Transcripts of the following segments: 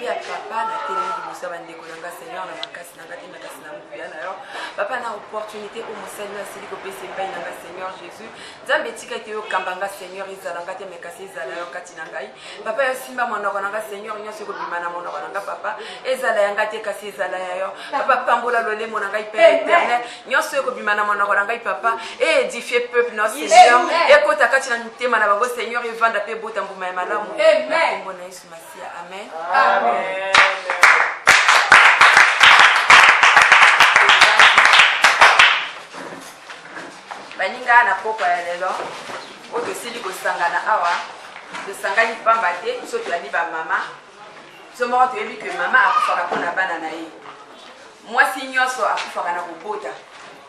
Nzambe ya papa na telemi liboso bandeko na nga Seigneur na makasi na nga te makasi na mokuya na yo papa na opportunité o mosali na sili kopesa epai na nga Seigneur Jésus Nzambe etika ete oyokamba nga Seigneur ezala nga te makasi ezala yo kati na ngai papa yo simba monoko na nga Seigneur nyonso ekobima na monoko na nga papa ezala ya nga te kasi ezala ya yo papa pambola lolemo na ngai Père éternel nyonso ekobima na monoko na ngai papa et édifier peuple na Seigneur ekota kati na mitema na bango Seigneur evanda pe bota mbuma ya malamu kombo na Yesu Masia amen. Amen. Baninga na poko ya lelo oto sili kosangana awa tosangani pamba te biso toyali ba mama biso moko toyebi ke mama akufaka mpona bana na ye mwasi nyonso akufaka na kobota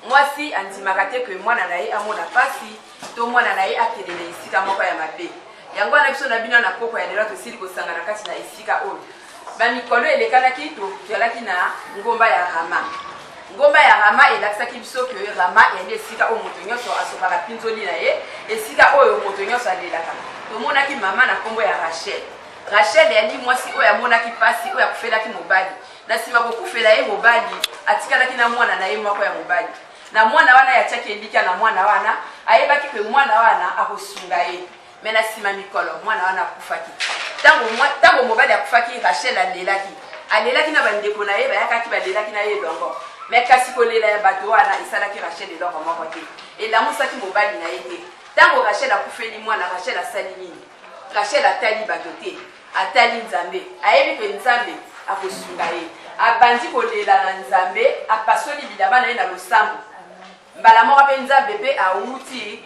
mwasi andimaka te ke mwana na ye amona pasi to mwana na ye akelele esika moko ya mabe yango wana biso na bino na poko ya lelo tosili kosangana kati na esika oyo bamikolo elekanaki toyalaki na ngomba ya Rama ngomba ya Rama elakisaki biso ke Rama yali esika oyo moto nyonso asopaka mpinzoli na ye esika oyo moto nyonso alelaka tomonaki mama na nkombo ya Rachel yali mwasi oyo amonaki pasi oyo akufelaki mobali na nsima kokufela ye mobali atikalaki na mwana na ye moko ya mobali na mwana wana yatiaki elika na mwana wana ayebaki ke mwana wana akosunga ye me na nsima mikolo mwana wana akufaki ntango mobali akufaki Rachel alelaki na bandeko na ye bayakaki balelaki na ye elongo me kasi kolela ya bato wana esalaki Rachel eloko moko te elamusaki mobali na ye te ntango Rachel akufeli mwana Rachel asali nini Rachel atali bato te atali Nzambe ayebi ke Nzambe akosunga ye abandi kolela na Nzambe apasoli bilamba na ye na losambo mbala moko mpe Nzambe mpe awuti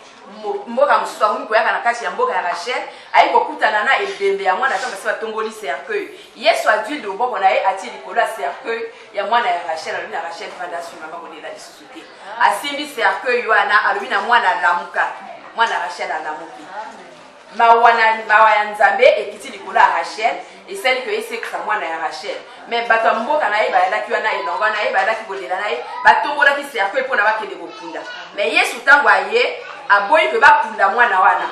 mboka mosusu akomi koyaka na kati ya mboka ya Rachel ayi kokutana na ebembe ya mwana ntango basi batongoli cercueil yesu adwile loboko na ye atie likolo ya cercueil ya mwana ya Rachel alobi na Rachel vanda asungama kolela lisusu te asimbi cercueil wana alobi na mwana alamuka mwana Rachel alamuki mawa ya Nzambe ekiti likolo ya Rachel esali ke esekisa mwana ya Rachel me bato ya mboka na ye bayalaki wana elongo na ye bayalaki kolela na ye batongolaki cercueil mpona bakende kopunda me yesu ntango aye aboyi ke bakunda mwana wana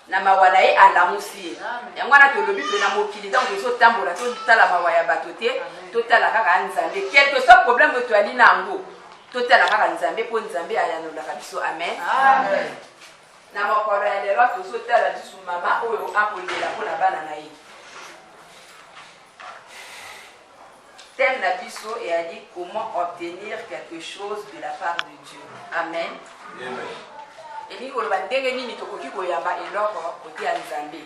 na mawa na ye alamusi ye yango wana tolobi mpe na mokili ntango tozotambola totala mawa ya bato te totala kaka Nzambe quelque soit problème oyo toyali na yango totala kaka Nzambe mpo Nzambe ayanolaka biso amen na mokolo ya lelo tozotala lisusu mama oyo akolela mpona bana na ye thème na biso eyali comment obtenir quelque chose de la part de Dieu amen. Elingi koloba ndenge nini tokoki koyamba eloko kote ya Nzambe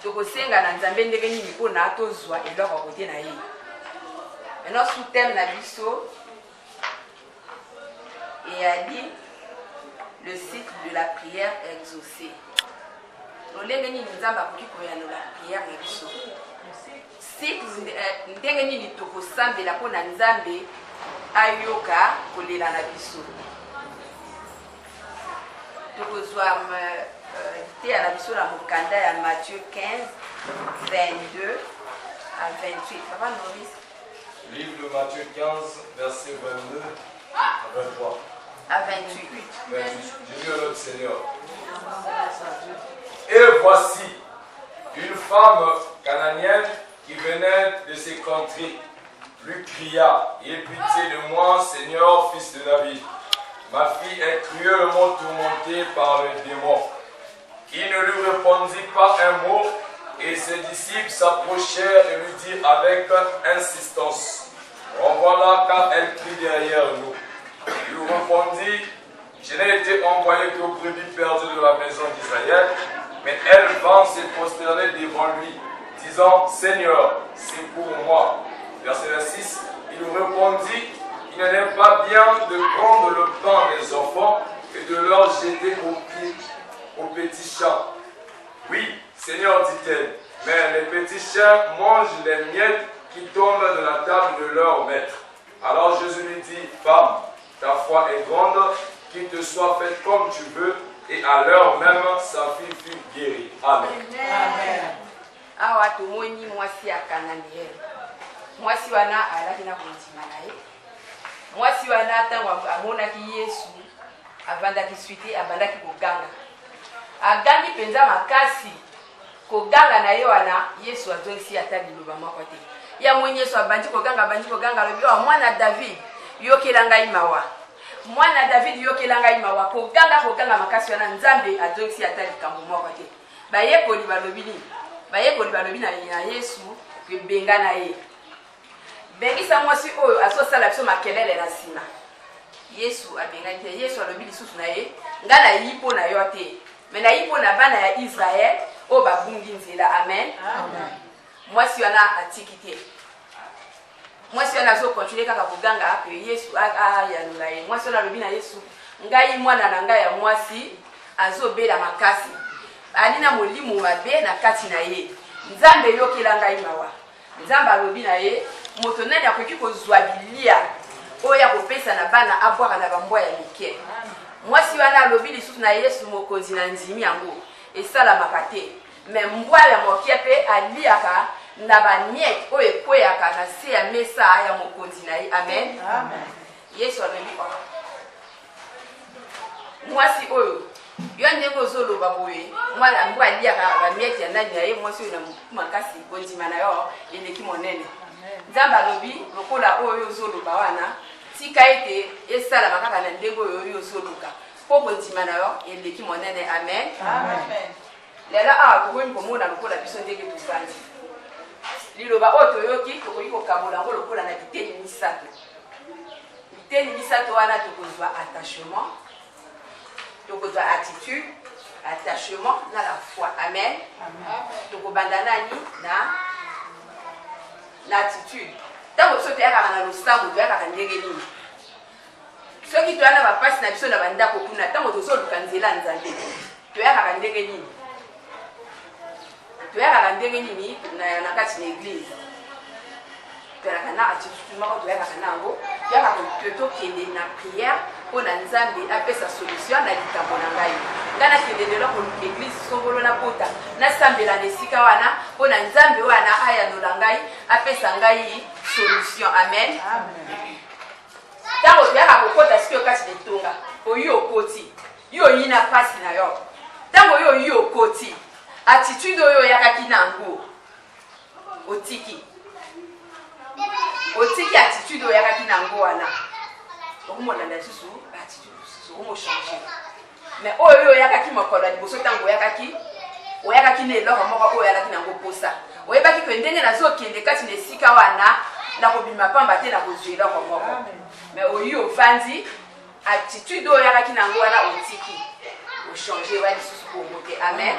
tokosenga na Nzambe ndenge nini mpona tozwa eloko kote na ye maintenant sous thème na biso eyali le cycle de la prière exaucée ndenge nini Nzambe akoki koyanola prière na biso cycle ndenge nini tokosambela mpona Nzambe ayoka kolela na biso tokozwa te ya na biso na mokanda ya Matthieu 15 22 à 28 papa Maurice livre de Matthieu 15 verset 22 à 23 à 28 Jésus est notre Seigneur. Et voici une femme cananéenne qui venait de ses contrées lui cria: aie pitié de moi, Seigneur, fils de David. Ma fille est cruellement tourmentée par le démon. Il ne lui répondit pas un mot et ses disciples s'approchèrent et lui dirent avec insistance: renvoie-la car elle crie derrière nous. Il lui répondit: je n'ai été envoyé qu'aux brebis perdues de la maison d'Israël. Mais elle vint se prosterner devant lui, disant: Seigneur, c'est pour moi. Verset 6, il lui répondit: il n'est pas bien de prendre le pain des enfants et de leur jeter aux petits chats. Oui, Seigneur, dit-elle, mais les petits chats mangent les miettes qui tombent de la table de leur maître. Alors Jésus lui dit: femme, ta foi est grande, qu'il te soit fait comme tu veux. Et à l'heure même, sa fille fut guérie. Amen. Amen. Awa tomoni mwasi akananiel. Mwasi wana alaki na kontima na ye. Mwasi wana ntango amonaki Yesu avandaki suite abandaki koganga. Agangi penza makasi koganga na ye wana Yesu azongisi ata liloba moko te ya mwenye Yesu abandi koganga lobi wa mwana David yokela ngai mawa mwana David yokela ngai mawa koganga makasi wana Nzambe azongisi ata likambo moko te bayekoli balobi na Yesu kebenga na ye bengisa mwasi oyo azosala biso makelele na nsima Yesu abengaki te Yesu alobi lisusu na ye nga na yi mpo na yo te me na yi mpo na bana ya Israel oyo babungi nzela amen mwasi wana atiki te mwasi wana azokontinue kaka koganga ke Yesu ayanola ye mwasi wana alobi na Yesu ngai mwana na ngai ya mwasi azobela makasi ali na molimo mabe na kati na ye Nzambe yokela ngai mawa Nzambe alobi na ye moto nani akoki kozwa bilia oyo akopesa na bana abwaka na bambwa ya mike mwasi wana alobi lisusu na Yesu mokonzi na ndimi yango esalamaka te me mbwa ya mokie mpe aliaka na bamiete oyo ekweyaka na se ya mesa ya mokonzi na ye amen Yesu alobi mwasi oyo yo ndenge ozoloba boye mwana mbwa aliaka bamiete ya ndani na ye mwasi oyo na makasi kondima na yo eleki monene Nzambe alobi lokola oyo ozoloba wana tika ete esalama kaka na ndenge oyo ozoluka mpo kondima na yo eleki monene amen lelo awa tokoki komona lokola biso ndenge tofandi liloba oyo toyoki tokoki kokabola yango lokola na biteni misato wana tokozwa attachement tokozwa attachement na la foi amen tokobanda nani na attitude ntango biso toyakaka na losambo toyakaka ndenge nini soki toyana bapasi na biso na bandako kuna ntango tozoluka nzela Nzambe toyakaka ndenge nini na kati na eglise toyakaka na attitude moko toyakaka nango toyakaka tokende na prière mpo na Nzambe apesa solution na likambo na ngai nga nakende lelo koluka eglise songolo na pota nasambela na esika wana mpo na Nzambe wana ayanola ngai apesa ngai solution amen ntango toyaka kokota sikoyo kati na etonga oyo okoti yo oyina pasi na yo ntango oyo oyi okoti attitude oyo oyakaki nango otiki attitude oyo oyakaki nango wana okomolanda lisusu attitude lisusu okomochange mais oyo oyakaki mokolo ya liboso ntango oyakaki na eloko moko oyo oyakaki nango posa oyebaki ke ndenge nazokende kati na esika wana nakobima pamba te nakozwa eloko moko mais oyi ofandi attitude oyo oyakaki nango wana otiki ochange wa lisusu bongo te amen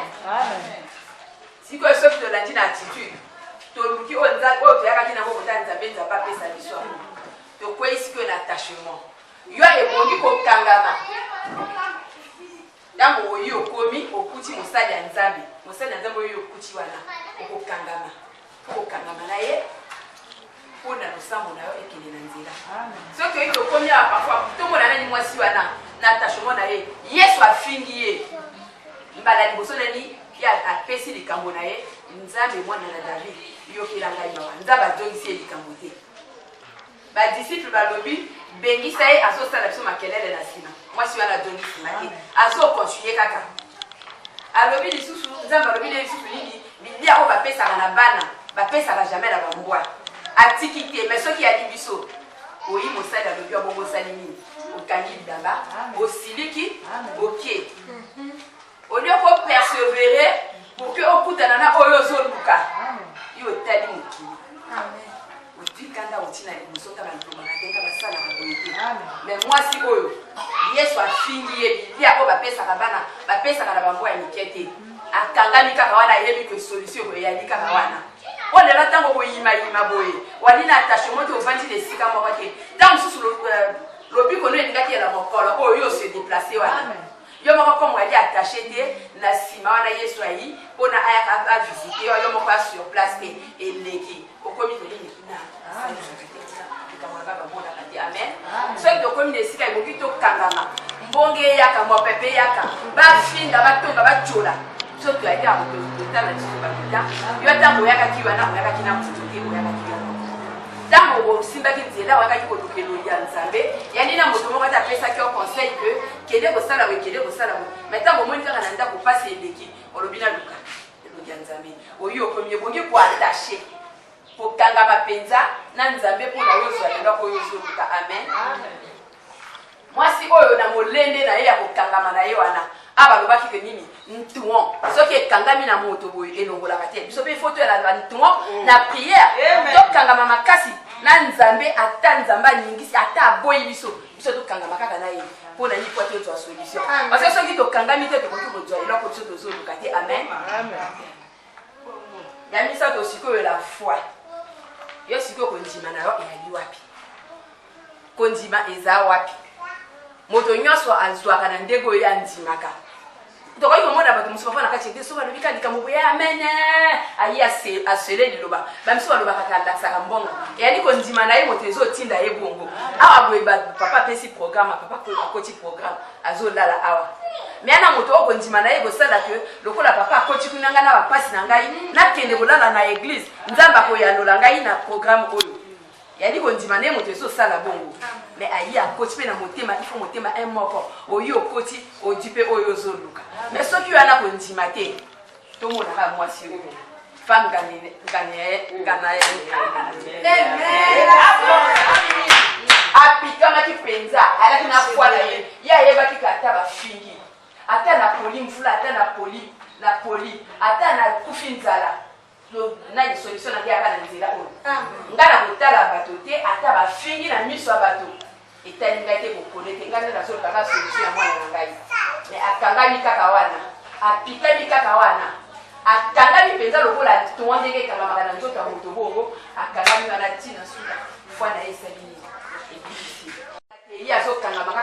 sikoyo soki tolandi na attitude toluki oyo toyakaki nango kota Nzambe apesa biso tokwei sikoyo na attachement yo ebongi kokangama ntango oyi okomi okuti mosali ya Nzambe oyo okuti wana okokangama na ye mpo na losambo na yo ekende na nzela soki oyi tokomi awa parfois tomona nani mwasi wana na attachement na ye Yesu afingi ye mbala liboso nani apesi likambo na ye Nzambe mwana na David yokela ngai mawa Nzambe azongisi ye likambo te badisiple balobi bengisa ye azosala biso makelele na nsima mwasi wana azongisima te azokontinue kaka alobi lisusu Nzambe alobi na lisusu nini bilia oyo bapesaka na bana bapesaka jamais na bambwa atiki te mais soki yali biso oyi mosali alobi wa bongo osali nini okangi lidamba osiliki oke olie kopersévérer pour que okutana na oyo ozoluka yo otali mokili otikanda otina liboso kaka litomaka te kaka basalaka boye te mais mwasi oyo Yesu afingi ye bilia oyo bapesaka bana bapesaka na bambwa ya mike te akangami kaka wana ayebi ke solution eyali kaka wana o lelo ntango koyimayima boye wali na attachement te ovandi na esika moko te ntango mosusu lobiko no elingaki yela mokolo oyo yo se déplace wana yo moko komo ali attaché te na nsima wana Yesu ayi mpona ayaka avisite yo moko asur place te eleki okomi tolini kuna likamolaka te amen soki tokomi na esika ekoki tokangama mbonge eyaka mopepe eyaka bafinda batonga batyola so toyali akototala lisusu bakita yo ntango oyakaki wana oyakaki na kutu te oyakaki wana ntango osimbaki nzela oyakaki kolukelo ya Nzambe yani na moto moko ate apesaki yo conseil ke kende kosala boye mais ntango omoni kaka na ndako pasi eleki olobi na luka elongi ya Nzambe oyo premier bongi pour attacher pour kangama penza na nzambe pour na yo zo eloko yo zo luka amen mwasi oyo na molende na ye ya kokangama na ye wana abalobaki ke nini ntuon soki ekangami na moto boye elongolaka te biso mpe foto elanda ntuon na priere tokangama makasi na nzambe ata nzambe aningisi ata aboyi biso tokangama kaka na ye mpo na nini po te ozwa solution parce que soki tokangami te tokoki kozwa eloko biso tozoluka te amen ya misato sikoyo la foi yo sikoyo kondima na yo eyali wapi kondima eza wapi moto nyonso azwaka na ndenge oyo andimaka tokoki komona bato mosusu bafana kati ete so balobika likambo boye amen ayi asele liloba bamiso balobaka kalakisaka mbongo eyali kondima na ye moto ezotinda ye bongo awa boye papa apesi programme papa akoti programme azolala awa me ana moto oyo kondima na ye kosala ke lokola papa akoti kuna ngai na bapasi na ngai nakende kolala na eglise nzambe akoyanola ngai na programme oyo yali kondima na ye moto ezosala bongo me ayi akoti mpe na motema ifo motema un moko oyo okoti odi mpe oyo ozoluka me soki oyo ana kondima te tomonaka mwasi oyo femme apikamaki mpenza alaki na foi na ye ye ayebaki ka ata bafingi ata na poli mvula ata na poli ata na kufi nzala na solution na yaka na nzela oyo nga na kotala bato te ata bafingi na miso ya bato etali ngai te kokone te ngai nde nazolukaka solution ya mwana na ngai me akangami kaka wana apikami kaka wana akangami mpenza lokola towa ndenge ekangamaka na nzoto ya moto bongo akangami wana ntina suka foi na ye esali ye azokangama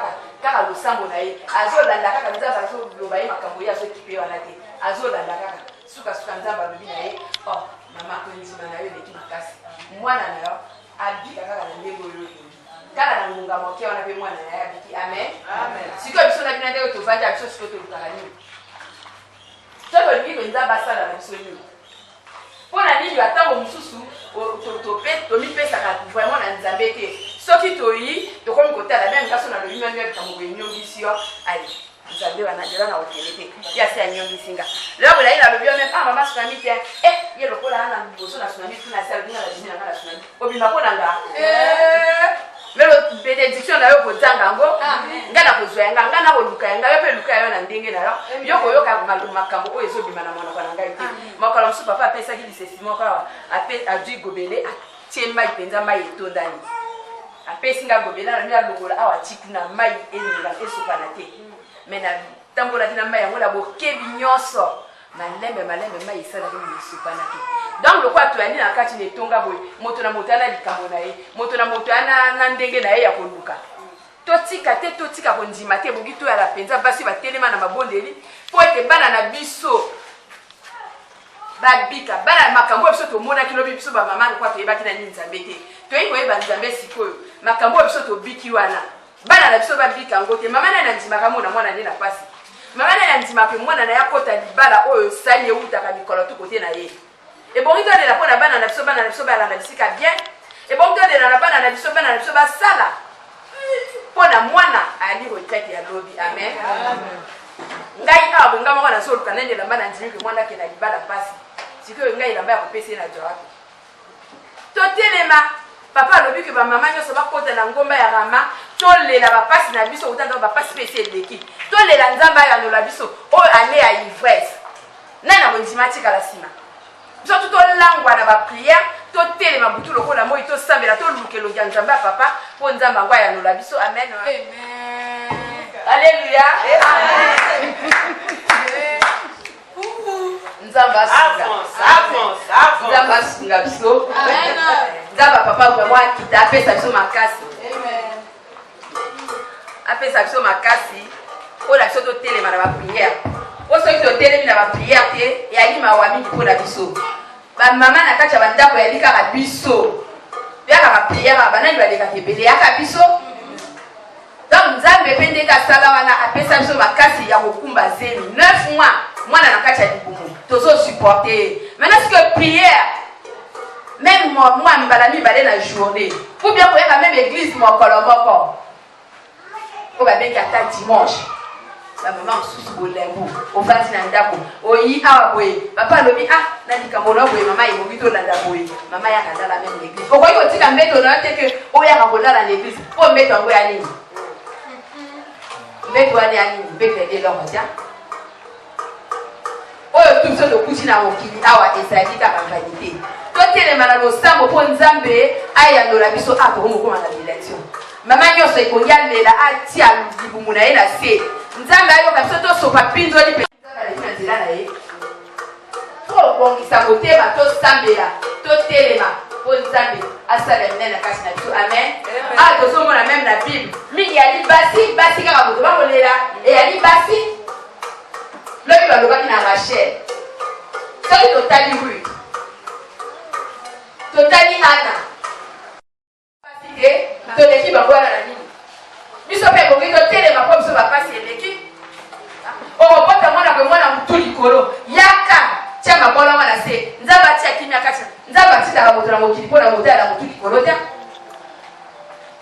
kaka losambo na ye azolanda kaka nzambe azoloba ye makambo ye azokipe wana te azolanda kaka suka nzambe alobi na ye mama kondima na yo eleki makasi mwana na yo abika kaka na ndenge oyo kaka na ngonga moke wana mpe mwana na ye abiki amen sikoyo biso na bino ndenge tovandi ya biso sikoyo tolukaka nini soki olingi ko nzambe asala na biso nini mpo na nini atango mosusu tomipesaka vraiment na nzambe te soki toyi tokomi kotala bien ngaso na lobi mami bikambo boye nyongisi yo ali nzambe wana dela na okende te ya se anyongisi nga lelo bola ina lobi yo même mama tsunami te ye lokola ana liboso na tsunami tuna sala dinga na dina na tsunami obima ko nanga lelo benediction na yo kozanga ngo nga na kozwa yanga nga na koluka yanga yo pe luka yo na ndenge na yo yo koyoka makambo oyo ezobima na mwana na ngai te makala mosusu papa apesaki lisesi moko ape adui gobele atie mai mpenza mai etondani apesi nga gobele na mia lokola awa tikuna mai elinga esopana te me na tambola tina mai yango na bokebi nyonso malembe mai esalaki esopana te donc lokwa toyandi na kati netonga boye moto na moto ana likambo na ye moto na moto ana ndenge na ye ya koluka totika kondima te bongi toyala mpenza basi batelema na mabondeli mpo ete bana na biso babika bana makambo biso tomonaki lobi biso bamama lokwa toyebaki na nini nzambe te toyei koyeba nzambe sikoyo makambo biso tobiki wana bana na biso babika ngo te mama nani andimaka mona mwana nde na pasi mama nani andimaka mwana na ye akota libala oyo sani eutaka mikolo tukote na ye ebongi tolela mpo na bana na biso balanda bisika bien ebongi tolela na bana na biso basala mpo na mwana ali retraite ya lobi amen ngai awa bonga moko nazoluka nani elamba na ndimike mwana ake na libala pasi sikoyo ngai elamba ya kopesa ye na joape totelema papa alobi ke bamama nyonso bakota na ngomba ya rama tolela bapasi na biso kotanga bapasi mpe esi eleki tolela nzambe ayanola biso oyo ane ya ivresse nani na kondima tikala nsima biso tolangwa na bapriere totelema butu lokola moi tosambela toluka elongi ya nzambe ya papa mpo nzambe yango ayanola biso amen alleluya nzambe asunga biso nzambe papa vraiment akita apesa biso makasi apesa biso makasi mpo na biso totelema na bapriere po soki totelemi na bapriere te eyali mawa mingi mpo na biso bamama na kati ya bandako yali kaka biso yaka bapriere banani balekaka ebele yaka biso donc nzambe mpe ndenge asala wana apesa biso makasi ya kokumba zemi 9 mois mwana na kati ya libumu tozosupporte maintenant sike priere même mwa mbala mibale na journée ou bien koyaka même église mokolo moko oyo babengi ata dimanche la maman sous bolembo au vati na ndako oyi awa boye papa lobi ah nani kamona boye mama ibobito landa boye mama ya kanda la même l'église okoyi kotika mbeto na te que oya kabona la l'église po mbeto yango ya nini mbeto ani ani mbeto de l'homme oyo tout ça de kuchina mokili awa ezali kaka vanité totelema na losambo po nzambe ayandola biso akomokoma na élection mama nyonso ekonyalela atia libumu na ye na se nzambe ayoka biso tosopa mpinzoli mpe nzambe aleki na nzela na ye tobongisa motema tosambela totelema po nzambe asala minene na kati na biso amen tozomona meme na bible mingi yali basi kaka moto bakolela eyali basi lobi balobaki na rachel soki totali Ruth totali Ana basi te toleki bango wana na nini biso mpe bongi totelema mpo biso bapasi eleki okopota mwana kwe mwana motu likolo yaka tia mabola wana se nzambe atia kimia kati nzambe atitaka moto na mokili mpo na moto ya na motu likolo te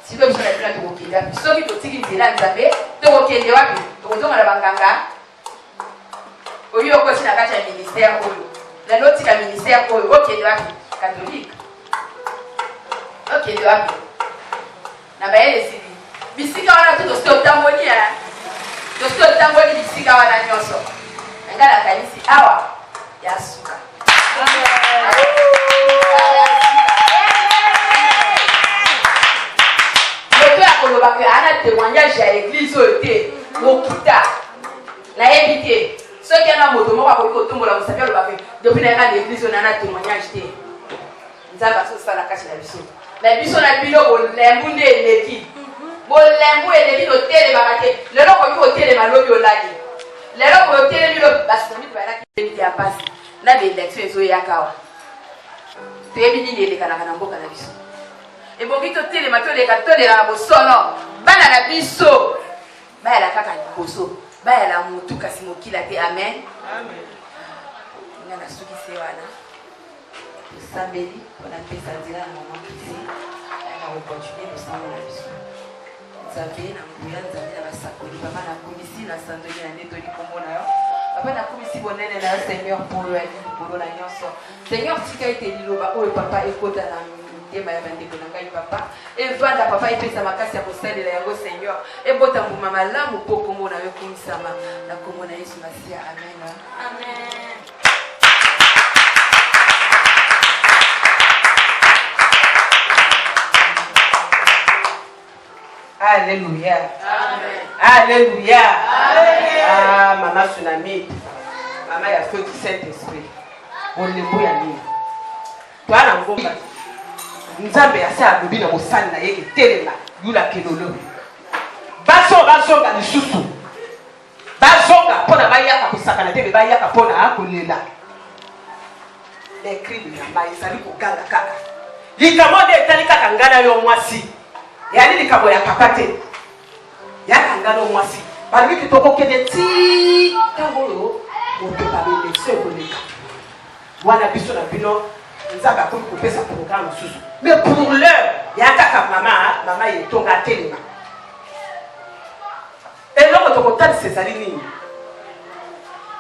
siko biso na bino tokokende wapi soki totiki nzela nzambe tokokende wapi tokozonga na banganga oyi okoti na kati ya ministère oyo lelo otika ministère oyo okende wapi katholike okende wapi na bayele esili bisika wana tu tosi otamboli bisika wana nyonso nga na kanisi awa ya suka moto ya kolobaka ana témoignage ya église oyo te mokuta nayebi te soki ana moto moko akoki kotombola mosapi alobaka depuis na yaka na église oyo nana témoignage te nzambe asosala kati na biso na biso na bino bolembu nde eleki bolembu eleki totelemaka te lelo okoki kotelema lobi olali lelo kotelemi lobi basami tobayaki emiti ya pasi na baélection ezoyaka awa toyebi nini elekanaka na mboka na biso ebongi totelema tolela na bosono bana na biso bayala kaka liboso bayala motu kasi mokila te amen nga nasukise wana tosambeli mpona mpesa nzela na mama kisi na kocontinue losambo na biso nzambe na nguya nzambe na basakoli papa nakomisi na sandoli na nde toli kombo na yo papa nakomisi bonene na yo seigneur mpolo ya likolo na nyonso seigneur tika ete liloba oyo papa ekota na motema ya bandeko na ngai papa evanda papa epesa makasi ya kosalela yango seigneur ebota mbuma malamu mpo kombo na yo komisama na kombo na yesu masiya amen amen. Alléluia. Amen. Alléluia. Amen. Ah, maman Tsunami. Maman, il y a feu du Saint-Esprit. On ne peut y aller. Toi, la ngomba. Nzambe ya sa lobi na mosali na ye etelema yula kelolo. Bazonga lisusu. Bazonga pona bayaka kosakana te bayaka pona kolela. Les cris de la maïs, ça lui koganga kaka. Likambo de etali kaka ngana yo mwasi. Yani likambo ya papa te yaka ngano mwasi balui kitoko kende ti tango oto babele se koleka wana biso na bino nzaka ko kopesa programme susu mais pour l'heure yaka ka mama yetonga telema eloko tokotali sezali nini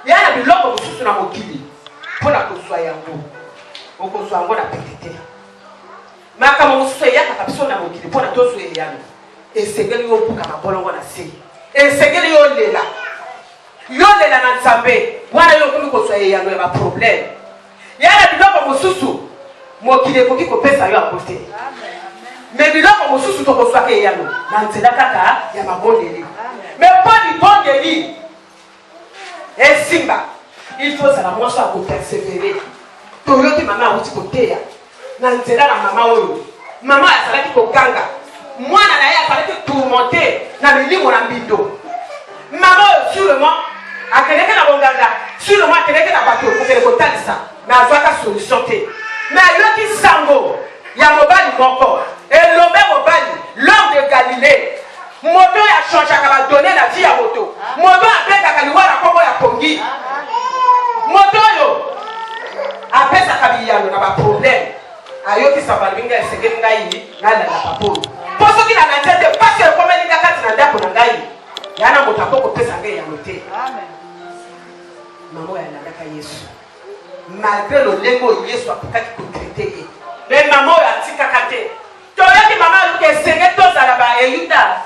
yana biloko susu na mokili pona kozwa yango okozwa yango na petite makama mosusu eyaka biso na mokili mpona tozwa eyano esengeli yo buka mabolongo na se esengeli yo lela na nzambe wana yo okomi kozwa eyano ya baproblème yana biloko mosusu mokili ekoki kopesa yo yango te me biloko mosusu tokozwaka eyano na nzela kaka ya mabondeli me mpo libondeli esimba il faut zala mwasi ya kopersevere toyoki mama awuti koteya na nzela na mama oyo mama azalaki koganga mwana na ye azalaki tourmente na milimo na mbindo mama oyo sûrement akendeke na bonganga sûrement akendeke na bato kokende kotalisa me azwaka solution te me ayoki sango ya mobali moko elombe mobali l'homme de Galilée moto ya changeaka badone na vie ya moto moto abengaka liwa na kombo ya pongi moto oyo apesaka biyano na baproblème ayoki sabalinga esengeli ngai nalala papoyo mpo soki na nzete pasi ekomeli kaka kati na ndako na ngai yana moto akokopesa ngai yango te. Mama oyo alandaka Yesu malgré lolenge oyo Yesu akokaki kotraite ye, me mama oyo atikaka te. Toyoki mama aluki esenge tozala ba eyuda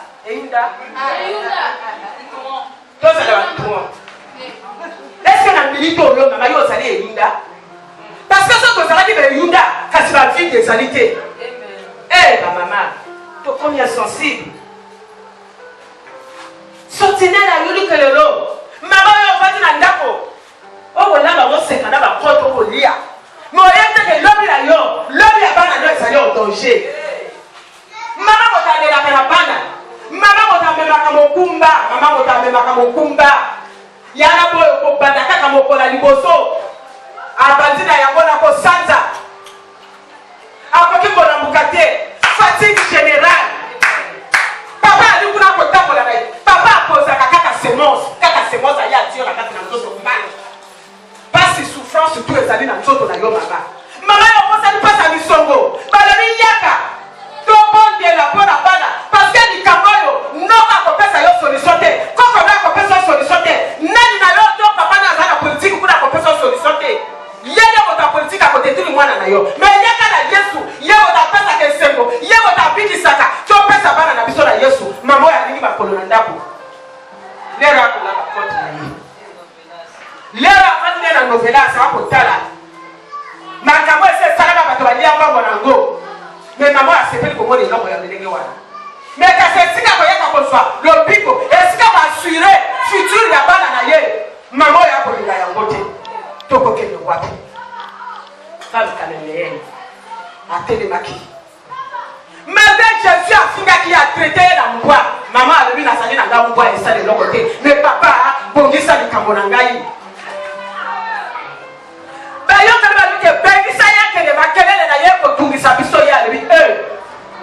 tozala batumo. Est-ce que na milite oyo mama yo ozali eyuda? Parce que soki ozalaki beyuda kasi bavide ezali te. Bamama tokomi insensible. Sotinela yuli kelelo mama oyo ovandi na ndako okolamba moseka na bakoto okolia moyeteke lobi na yo lobi ya bana no ezali en danger. Mama motandelaka na bana, mama motamemaka mokumba yana boyo kobanda kaka mokola liboso abandi na yango na kosanza akoki kolambuka te. Fatigue générale. Papa alikuna kotambola na ye, papa akozaka kaka semence aye atio na kati na nzoto mbala pasi souffrance tout ezali na nzoto na yo mama. Mama yo kosali pasa misongo balobi yaka tobondela mpona bana parce que likambo oyo noko akopesa yo solution te, koko no akopesa yo solution te, nani na yo to papa na aza na politike kuna akopesa yo solution te. Yeye moto ya politike akotetuli mwana na yo, me yaka na Yesu ye moto apesaka esengo, ye moto abikisaka topesa bana na biso na Yesu. Mama oyo alingi makolo na ndako lero akola bakote na ye, lero afandi ne na novelase akotala makambo ese esalaka bato balia mbango nango. Me mama oyo asepeli komona eloko ya ndenge wana, me kasi esika koyaka kozwa lobiko esika koassure futur ya bana na ye. Mama oyo akolinga yango te. Tokokende wapi? Femme cananéenne atelemaki. Malgré Jésus afingaki a traité na mbwa, mama alobi nasali na nga mbwa esali eloko te, me papa bongisa likambo na ngai. Bayoka baluke bengisa yakende makelele na ye kotungisa biso ye alobi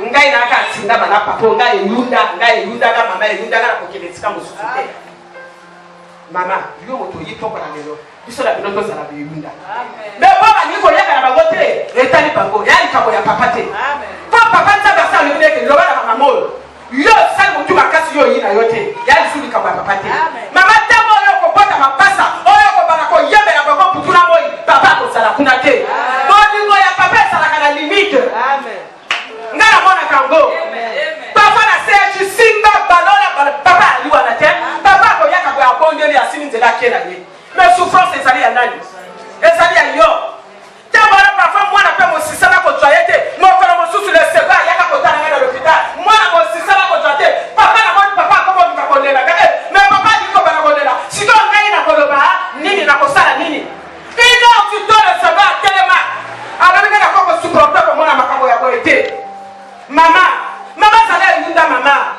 ngai naka atinda bana papa ngai eyunda na mama eyunda na kokende esika mosusu te. Mama yo moto yitoko na lelo biso la bino tozala beyunda. Me baba niko yaka na bango te etali bango ya likambo ya papa te. Po papa nzambe asa alobi eke loba na mama oyo yo sali motu makasi yo yi na yo te ya lisu likambo ya papa te. Mama ntango oyo okobota mapasa oyo okobana koyembela bango putuna moi papa akozala kuna te. Bolingo ya papa esalaka na limite. Nga na mona kango papa na seji simba balola papa aliwa na te. Papa akoyaka koya bondeli asini nzela kena ye. Mais souffrance ezali ya nani? Ezali ya yo. Tembora parfois mwana pe mosisa na kotoyete mokolo mosusu le seba yaka kotana na l'hôpital mwana mosisa na kotoyete papa na moni papa komo nikakolela mais papa diko bana kolela siko ngai na koloba nini na kosala nini ino tuto le seba telema alobika na koko supporter ko mwana makambo ya koete. Mama sala yunda mama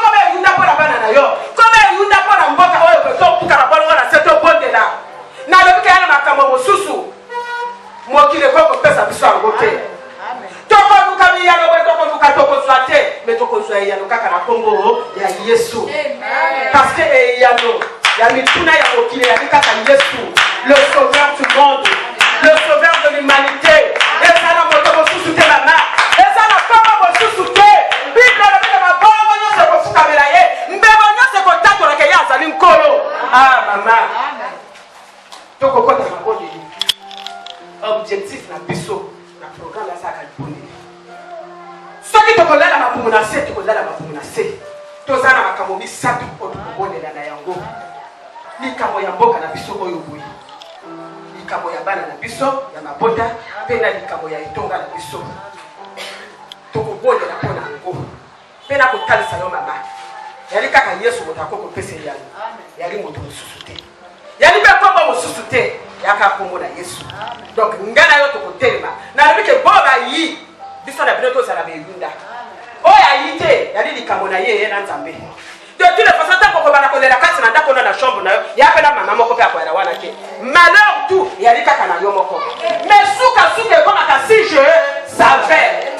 kobe yunda pona bana na yo kobe yunda pona mboka oyo ko topuka na bolo na seto bondela na lobika yana makambo mosusu mokile koko pesa biso angote. Toko luka mi yalo we toko luka toko zwate me toko zwa yalo kaka na Kongo ya Yesu. Parce que yalo ya mituna ya mokile ya kaka Yesu, le sauveur du monde, le sauveur de l'humanité. Et ça na moto mosusu te mama. Et ça na koma mosusu te. Bible na bina mabongo nyose ko fukamela ye. Mbebo nyose ko tato la ke ya zali nkolo. Mama. Toko kota mabongo ye. Objectif na biso na programme la saka liboneli. Soki tokolala mabumu na se tokolala mabumu na se. Tozana makambo misato otokobonela na yango. Likambo ya mboka na biso oyo boyi. Likambo ya bana na biso ya mabota pe na likambo ya etonga na biso. Tokobonela pona yango. Pe na kotalisa yo mama. Yali kaka Yesu motako kopesa yali. Yali moto mosusu te. Yali be kombo mosusu te. Yaka kombo na Yesu. Donc ngana yo tokotelema. Na bike boba yi biso na bino to sala be yunda. Oya yite yali likambo na ye na Nzambe. De toutes les façons tant qu'on va la la casse na ndako na chambre na yo ya pe na mama moko pe akwela wana ke. Malheur tout yali kaka na yo moko. Mais suka comme ka si je savais.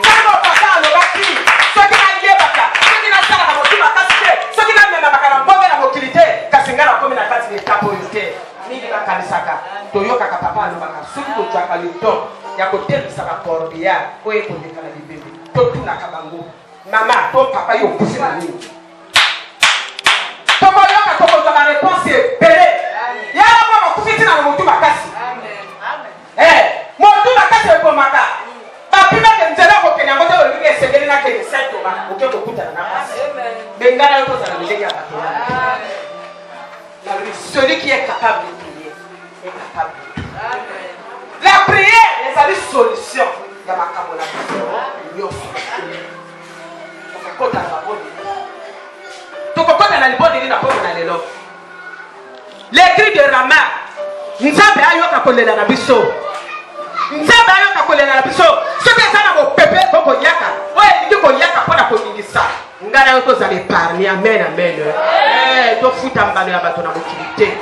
Quand papa le baki, ce qui na yebaka, ce qui na sala ka motu makasite, ce qui na mema bakana mbonga na mokilité, kasinga na komi na kati ni tapoyote. Nini na kanisaka toyoka ka papa no baka soki to twaka le don ya ko telisa ka corbia ko e ko dekala libebe to tuna ka bango mama to papa yo kusi na nini makasi ebele yala mwa makufi tina na motu makasi motu makasi ekomaka bapimake nzela kokende yango te olobiki esengeli nakende saitoma oke kokutana na makasi me ngana yo tozala milenge ya bato celui qui est capable de prier est capable de tout. La prière ezali solution ya makambo na biso nyonso tokokota na babondeli tokokota na libondeli na mpona na lelo l'écrit de Rama nzambe ayoka kolela na biso nzambe ayoka kolela na biso soki eza na mopepe bokoyaka oyo elingi koyaka mpona koningisa ngai na yo tozala épargne amen amen tofuta mbano ya bato na mokili te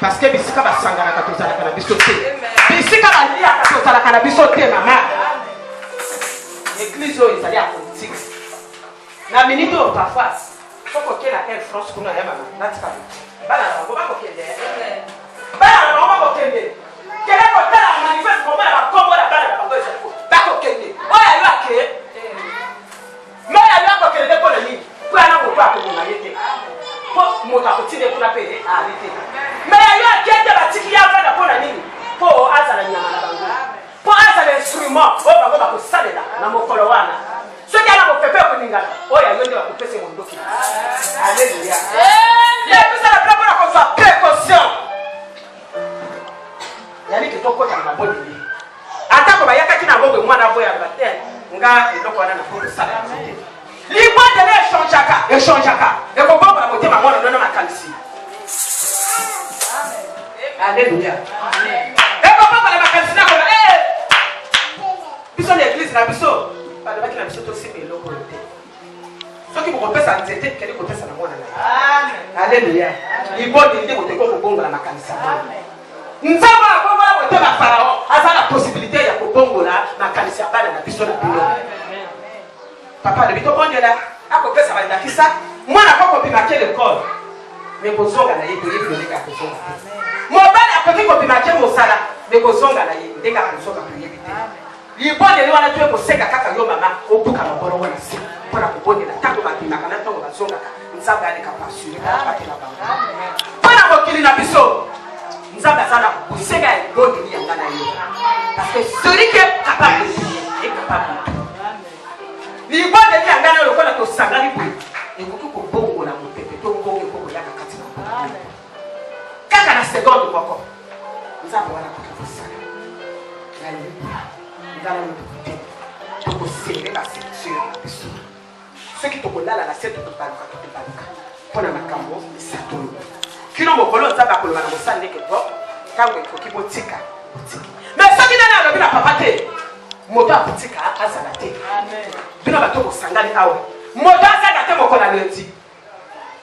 parce que bisika basanganaka tozalaka na biso te bisika baliaka tozalaka na biso te mama église oyo ezali ya politique na minute oyo parfois sokoke na air France kuna ya mama natika bana na bango bakokende bana na bango bakokende kele kotala manifeste komona bakombo na bana na bango ezali bakokende oyo ayo ake me ayo akokende te mpona nini po yana moto akobonga ye te po moto akotinde kuna mpe ali te me ayo akende batiki ya vanda mpona nini po azala nyama na bango po azala instrument oyo bango bakosalela na mokolo wana soki ana mopepe okoningana oyo ayo nde bakopesa mondoki alleluya yebisala mpe mpona kozwa précaution yaliki tokota na mabondeli atako bayakaki na ngombe mwana boyamba te nga eloko wana na kokosala libondeli echangeaka ekobombola motema mwana nono makanisi alleluya ekobombola makanisi nakona biso na église na biso balobaki na biso tosimba eloko oyo te soki bokopesa nzete keli kopesa na mwana na alleluya libondeli nde moto ekokobongola makanisi ya mwana nzambe akobongola motema farao aza na possibilité ya kobongola makanisi ya bana na biso na bino papa alobi tobondela akopesa bandakisa mwana akokobimake lekole me kozonga na ye toyebi ndenge akozonga te mobali akoki kobimake mosala me kozonga na ye ndenge akozonga toyebi te libondeli wana to ekoseka kaka yo mama obuka maboro wana se mpona kobondela ntango babimaka na ntango bazongaka nzambe aleka pasure batela bango mpona mokili na biso nzambe aza na kosenga ya libondeli yanga na yo parce que celui qui est capable de prier est capable de tout libondeli yanga na yo lokola tosangani boye ekoki kobongola mopepe to mbongo ekokoyaka kati na kaka na seconde moko nzambe wana koki kosala na libondeli ngala mopepe tokosenge basection na biso soki tokolala na se tokobaluka mpona makambo misato kino mokolo nzambe akoloba na mosala ndenge bo ntango ekoki botika mais soki nani alobi na papa te moto akotika azala te bino bato bosangani awa moto azanga te mokolo na lundi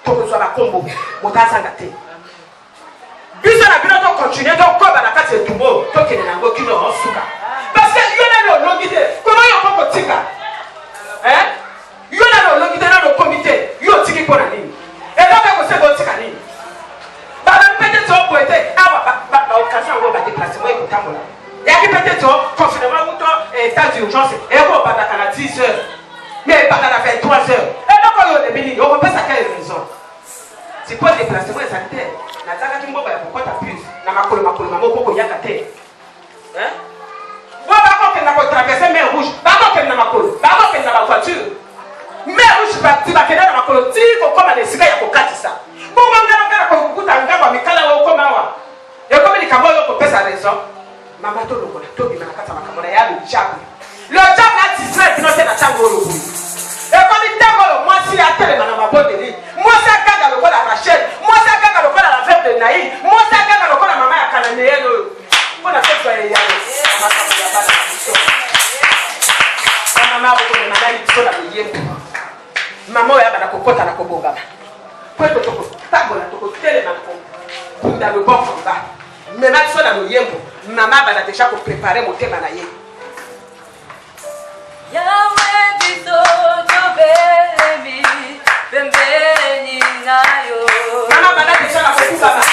tokozwa bakombo moto azanga te biso na bino tokontinue tokoba na kati etumbo tokende nango kino osuka parce que yo nani olongi te koma yo kokotika yo nani olongi te nani okomi te yo otiki mpona nini eloko ekosenga otika nini peut-être poète occasion où on va déplacer moi et tambola il y a peut-être confinement ou état d'urgence et on va à 10 heures mais pas à 23 heures et donc on est béni on peut à quelle raison c'est pour déplacement sanitaire na zaka kimbo ba pourquoi ta plus na makolo moko yaka te hein wa ba ko na ko traverser mer rouge ba ko na makolo ba ko na voiture mer rouge ba ti ba kena na makolo ti ko koma na sika ya kokatisa bongo ngana kokuta ngamba mikala wa ukoma wa yakobe likambo ko pesa raison mama to lokola to bi makata makamona ya lo jabu na tisra binote na tango lo bu yakobe tango lo mwasi ya tele na mabondeli mwasi akanga lokola Rachel mwasi akanga lokola la femme de Naï mwasi akanga lokola mama ya Cananéenne pona pesa ya mama ko na nani tsola yembe mama ya bana kokota na kobongama kweto toko tabola toko telema kunda le bon combat mais ma sola no yembo mama bana déjà ko préparer motema na ye Yahweh bito tobemi pembeni nayo mama bana déjà na kokuba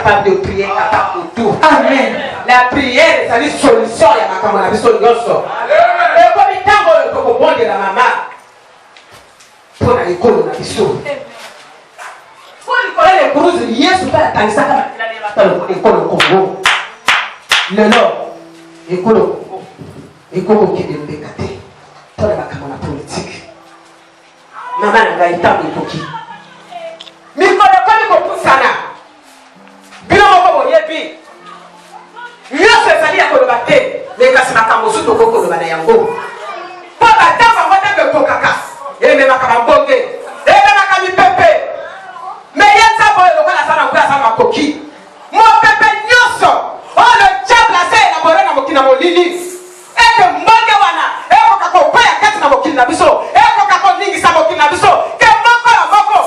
capable de prier, capable de tout. Amen. La prière, c'est une solution. Il y a ma camarade, une solution. Et comme il t'a le bon de la maman, pour l'école, on a dit pour l'école, les courses, il y a souvent la tanissa comme l'école au Congo. Le nord, l'école au Congo, l'école au Québec, pour la camarade politique. Maman, elle a été en époque. Mais quand on a poussana, bien on va yebi. Mieux c'est ça, il y a que le bâté. Les gars, c'est ma camoufle, tout le monde le banayango. Pas d'attendre, on va faire le cocaca. Et même ma camambongue. Et même ma cami pépé. Mais il y a ça pour le local, ça n'a pas ça ma coquille. Mon pépé nyoso. Oh, le diable a fait élaborer dans mon kinamolini. Et que Mangawana. Et qu'on a compris à 4 dans mon kinabiso. Et qu'on a compris à 4 dans mon kinabiso. Que Moko la Moko.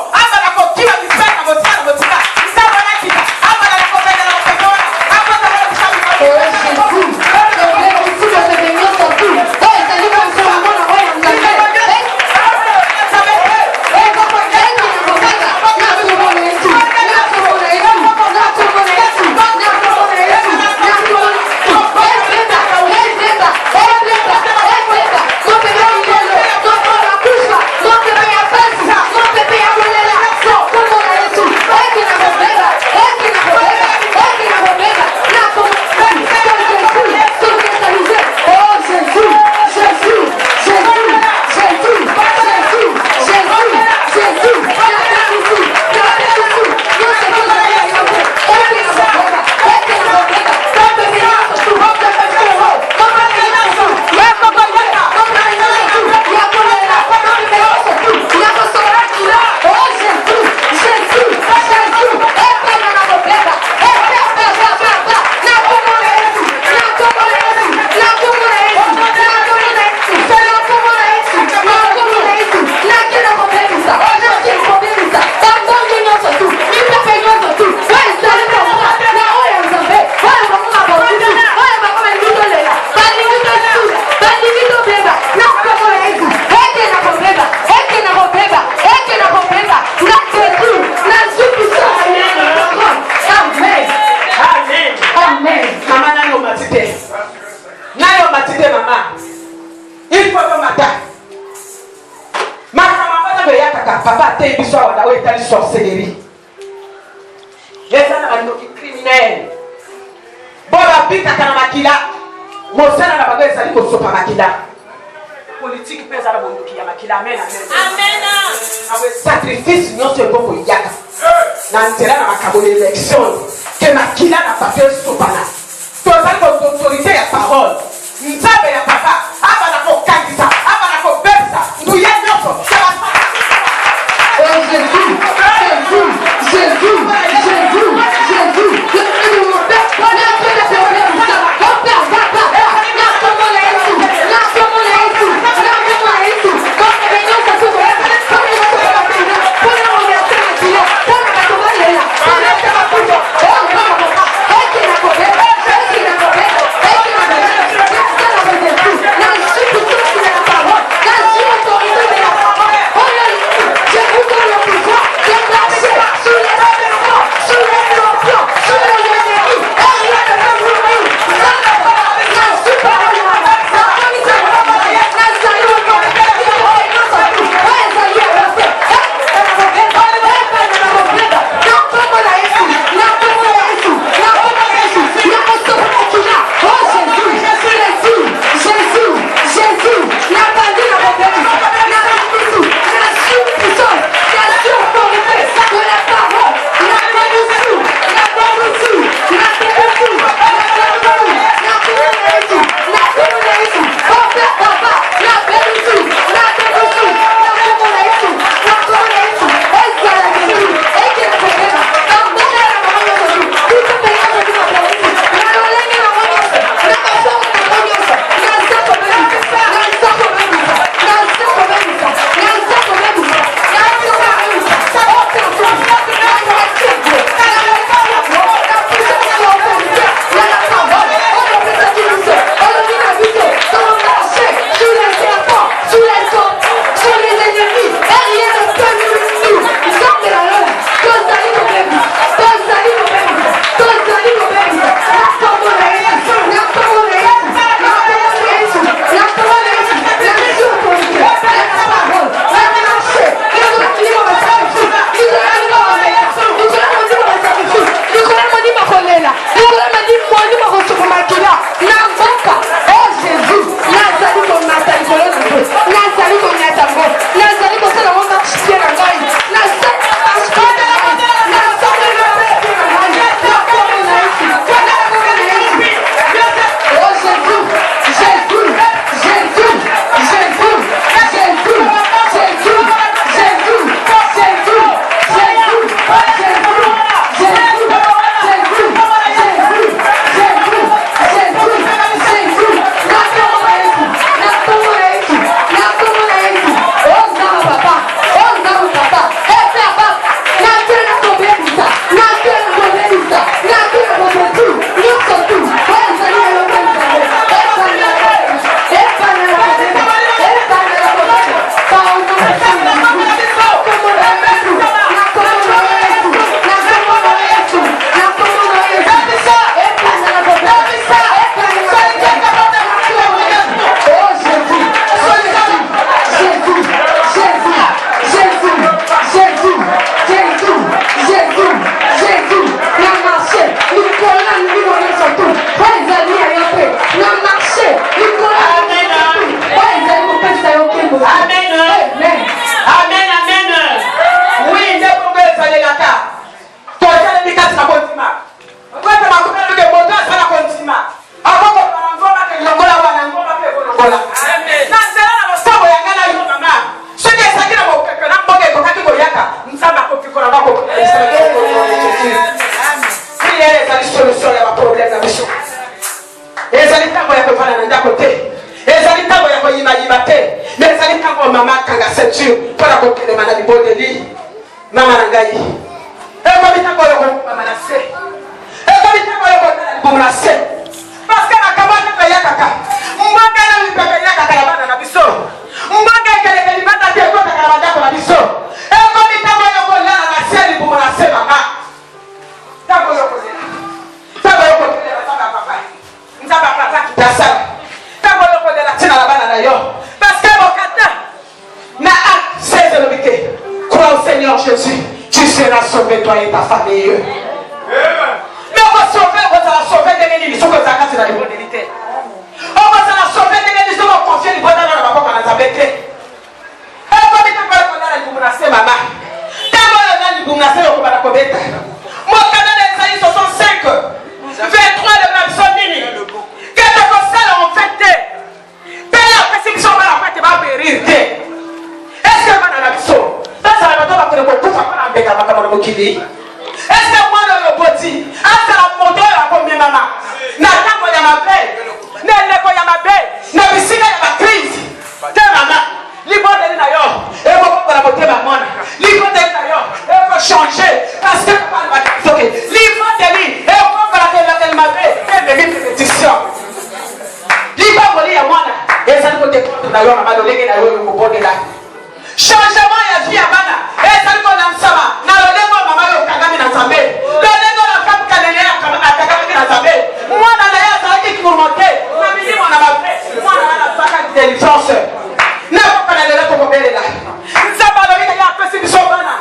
Papa te biso wada we tali sorcellerie. Yesa na banoki criminel. Bola pita kana makila. Mosana na bagwe sali ko sopa makila. Politique pesa na bondoki ya makila. Amen amen. Amen. Awe sacrifice nyonso eboko yaka. Na ntela na makabo l'élection que makila na papier sopa na. Tozali ko autorité ya parole. Nzabe ya papa aba na ko kangisa, aba na ko besa. Nduya nyonso. Jésus. ya kovanda na ndako te ezali ntango ya koyimayima te mais ezali ntango mama akanga ceinture mpona kokelema na libondeli mama na ngai ekomi ntango oyo komama na se ekomi ntango oyo kotala libumu na se parceke makambo ataka eyakaka mbonga na mipaka eyakaka na bana na biso mbonga ekeleke libanda te ekotaka na bandako na biso ekomi ntango oyo kolala na se libumu na se mama ntango oyo kolela ntango oyo kotelela nzambe ya papa nzambe ya papa kitasala ntango oyo kolela ntina na bana na yo parceke bokata na acte 16 elobi te crois au Seigneur Jésus tu seras sauvé toi et ta famille. Mais on va sauver, on va sauver des ennemis, ils sont comme ça quand c'est dans les bonnes vérités. On va sauver des ennemis, ils sont confiés, ils vont dans la maman quand on a zabété. Et comme il t'a pas qu'on a la libounase, maman. T'as pas la libounase, on va la commettre. Moi, quand on a les 65, 23 de même son nini. Quand on a ça, on fait des. Paye la persécution, on va la faire, tu vas périr. Est-ce que on a la mission? Ça, ça va pas pour tout ça, on a béga, ma camarade Mokili. Est-ce que moi, le body, après la moto, la combien maman? Na tango ya mabe, na leko ya mabe, na bisika ya ma crise. Te maman, libonde na yo, et vous pouvez la moto ma mona. Libonde na yo, et faut changer parce que pas va toquer. Libonde li, et vous pouvez la mabe, et de répétition. Libonde li ya mona, et ça nous dépend na yo maman, le lege na yo ko bonde là. Changement ya vie ya bana, et ça nous donne sama. Na le lego maman yo kagami na zambe. Le lego la femme kanene ya kagami na zambe. Moi na ya zaki ki monte. Na mimi mwana mabe. Moi na saka intelligence. Na pas na le ko bele la. Nzaba lo bika ya pesi biso bana.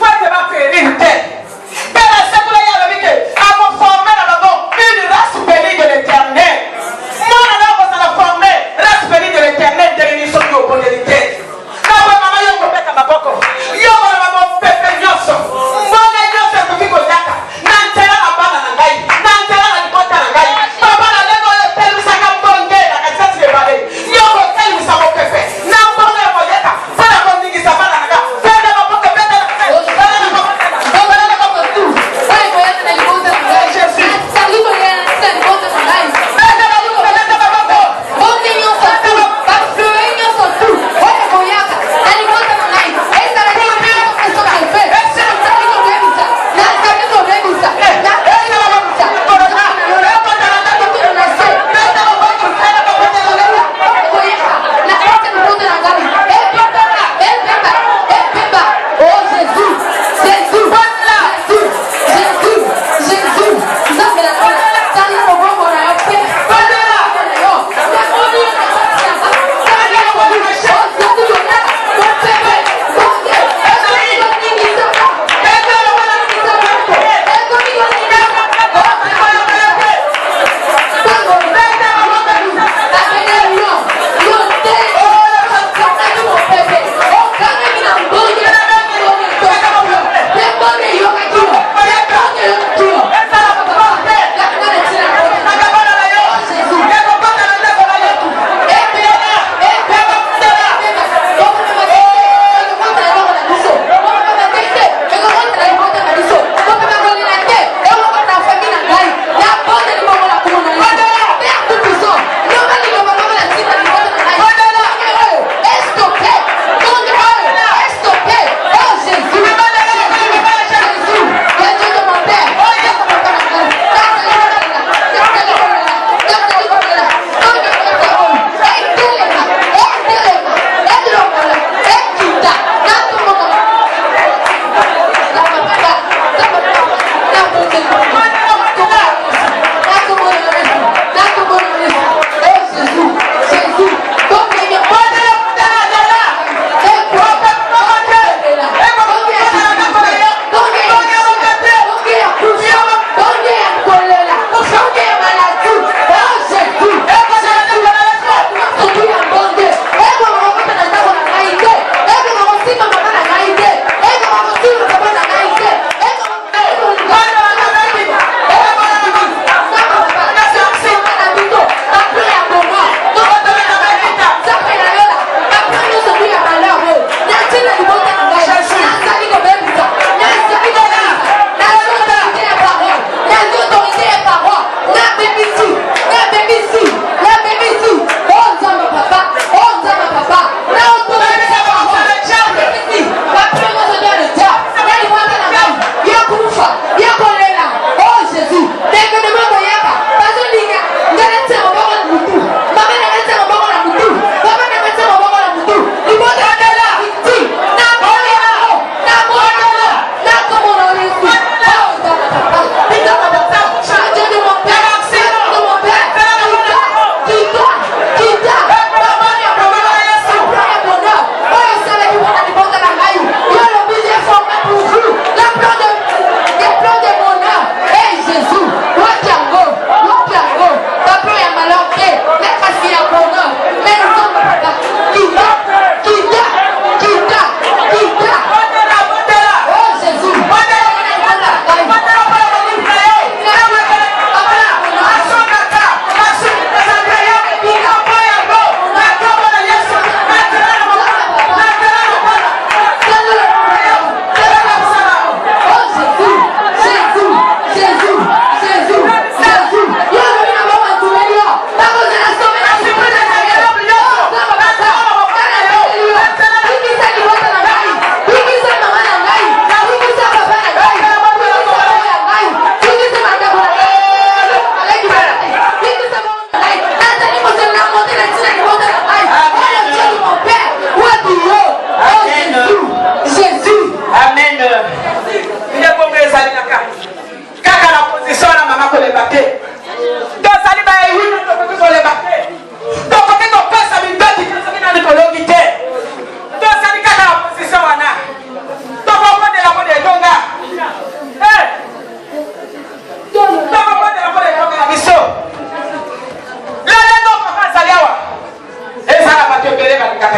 Kwa te ba périr te. Pela sekula ya lo bika a ko former na babo une race bénie de l'Éternel. Moi na ko ça la former race bénie de l'Éternel de l'émission de bonité. Yo wana mama pepe nyoso mbona nyoso kufiko zaka na ntela na bana na ngai na ntela na likota na ngai baba na lego yo telusa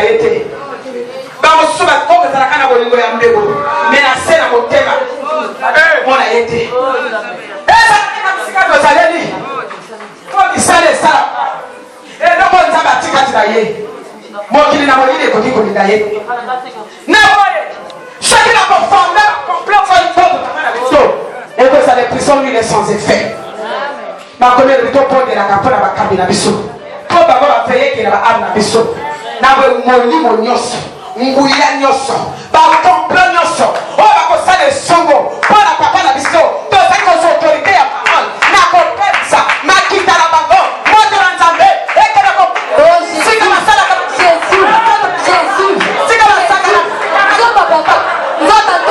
ye te bamosusu bakoko ezalaka na bolingo ya mbebo me na se na motema mona ye te ezalaki na bisika tozaleli po misala esala eloko nzambe atikati na ye mokili na molili ekoki kolinga ye na boye soki na kofonda et que ça les prisons lui est sans effet. Ma commune de ton point de la capone à ma cabine à bissou. Pour d'abord à payer qu'il a âme à bissou. N'a pas mon lit mon nyos. Ngouya nyos. Par ton plan nyos. Oh, la cosa de songo. Pour la papa à bissou. Tous les autorités à parole. N'a pas fait ça. Ma quitte à la bango. Moi de l'ensemble. Et que la coupe. C'est comme ça la coupe. Jésus. Jésus. C'est comme ça la coupe. Non, papa. Non, papa.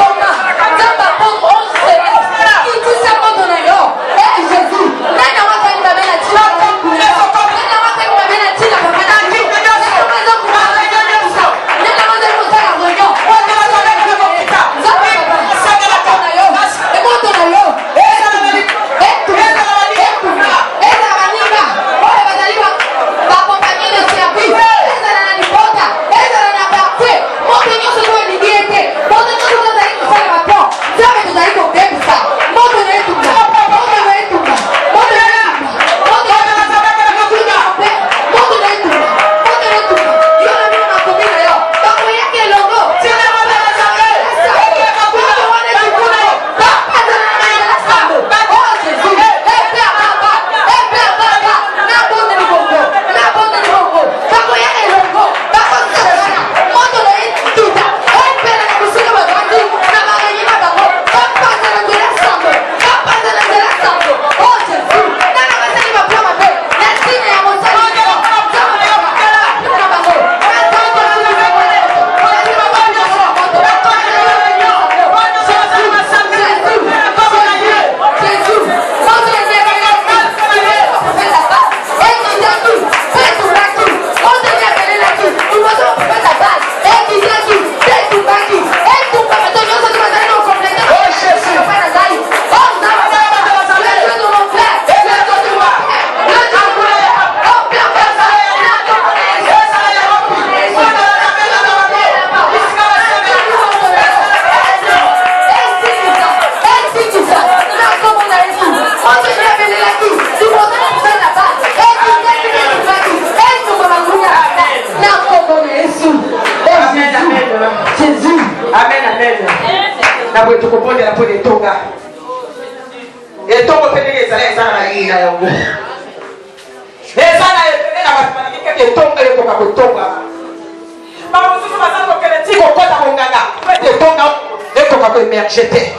J'étais.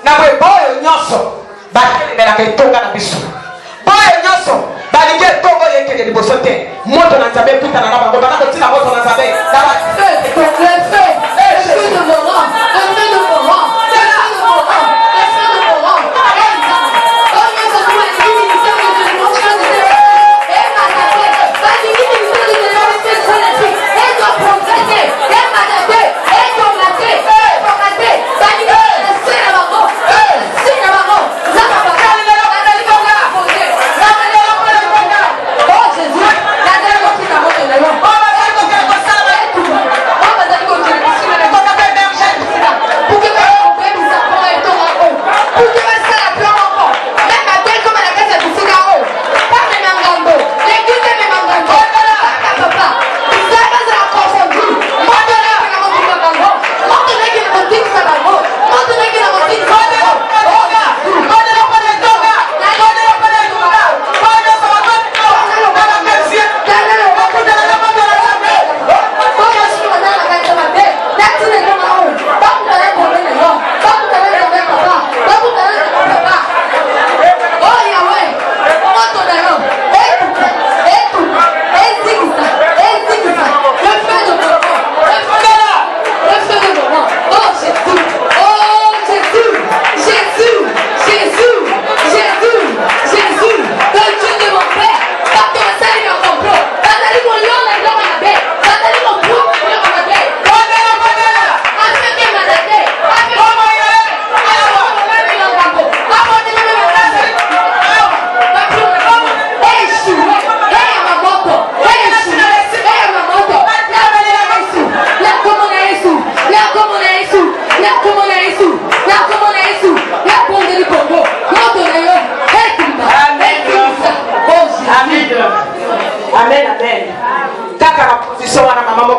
Na boy boy nyoso ba kele ke tonga na biso. Boy nyoso ba linge tongo yeke de bosote. Moto na nzabe puta na bango bana ko tina moto na nzabe. Na ba Jésus, la dernière fois qu'il a monté le long.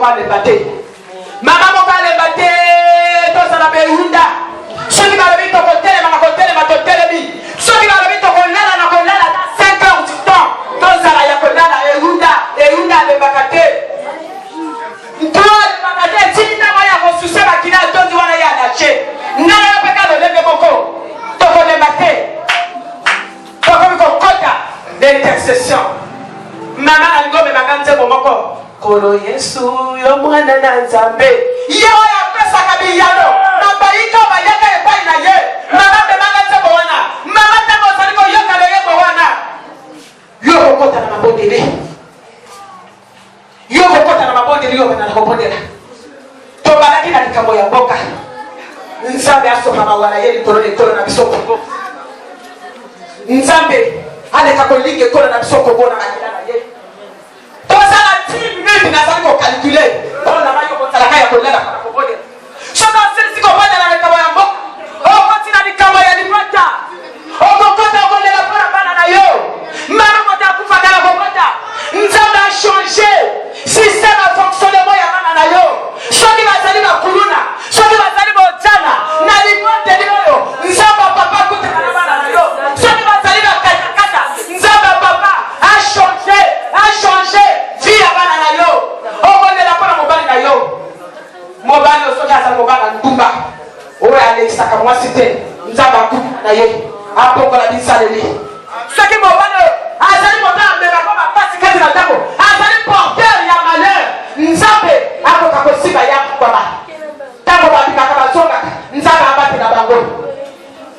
va le battre. Maman va le battre. Toi, ça va Yunda. Ceux qui vont le vite au côté, les ceux qui vont le vite au côté, dans 5 heures du temps. Toi, ça va y avoir Yunda. Et Yunda le battre. Toi, le battre. Si tu as un souci, tu vas aller à lâcher. Non, non, pas de lever beaucoup. Tu vas le battre. Tu vas le battre. L'intercession. Maman algo me makanze bomoko. Kolo Yesu yo mwana na Nzambe. Yo ya pesa kabiyano. Mabayika bayaka epai na ye. Mama me makanze bowana. Mama tango saliko yo kaleye bowana. Yo kokota na mabondele. Yo kokota na mabondele yo na kobondela. To balaki na likambo ya mboka. Nzambe asoka mawala ye litolo na bisoko. Nzambe aleka kolinge kola na bisoko bona na ye. Toza na 10 minutes na sali ko calculer. Bona mayo ko talaka ya kolela kana kobode. Shoka sisi ko bana na kama ya mboka. O kotina ni kama ya lipata. O kokota kolela para bana na yo. Mama mota kufa kala kokota. Nzamba a changé. Système a fonctionnement ya bana na yo. Shoki bazali ba kuluna. Shoki bazali ba jana. Na lipote lilo. Nzamba papa kutana na bana na yo. Shoki bazali ba kata. Nzamba papa a changé vie ya bana na yo. Okolela pona mobali na yo. Mobali osoki azali mobali ndumba. Oyo alekisaka mwasi te. Nzamba akuta na ye. Apokola bisaleli. Soki mobali azali mobali ameba kwa mapasi kati na ndako. Azali porteur ya malheur. Nzambe akoka kosiba ya kwaba. Tango babikaka bazongaka. Nzambe abate na bango.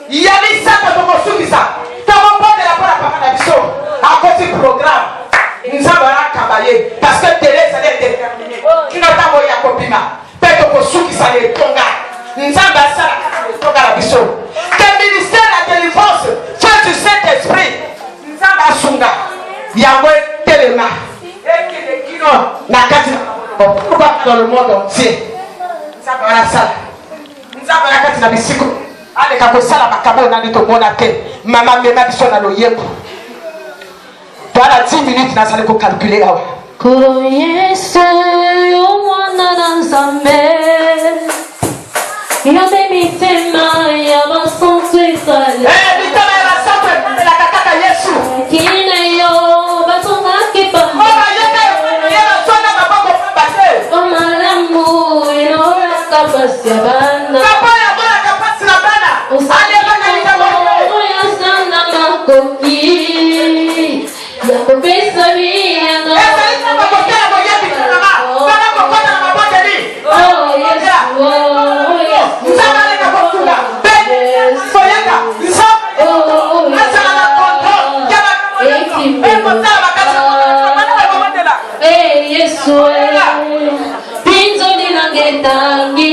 Yalisaka tokosukisa. Tokopondela mpona papa na biso. Akoti programme. Nzambe akabaye. Parce que Thérèse elle est déterminée. Kino tango ya kopima. Pe tokosukisa le tonga. Nzambe asala le tonga na biso. Que ministère la délivrance fait du Saint-Esprit. Nzambe asunga. Yango telema. Et kino na kati dans le monde entier. Nzambe asala. Nzambe na kati na bisiko. Aleka kosala makambo na nito mona te. Mama mema biso na loyeko. Voilà 10 minutes na sali ko calculer awa. Kolo Yesu yo mwana na Nzambe. Yande mitema ya basantu esale. Mitema ya basantu esale la kaka Yesu. Kine yo batonga kipa. Oba yeka ya basonga maboko pambase. O malamu ino la kapasi ya bana. Papa ya bona kapasi na bana. Ale bana nitabone. Oya sana makoki. Ya kopesa biya no. Esa ni sama kotela moya bitana ma. Bana kokona na mabonde ni. Oh Yesu. Nzambe ka kotunga. Be. Soyaka. Nzambe. Asala na kontrol. Yaba kamo. E kotala bakasa. Bana ba mabondela. Eh Yesu. Pinzo dinangetangi.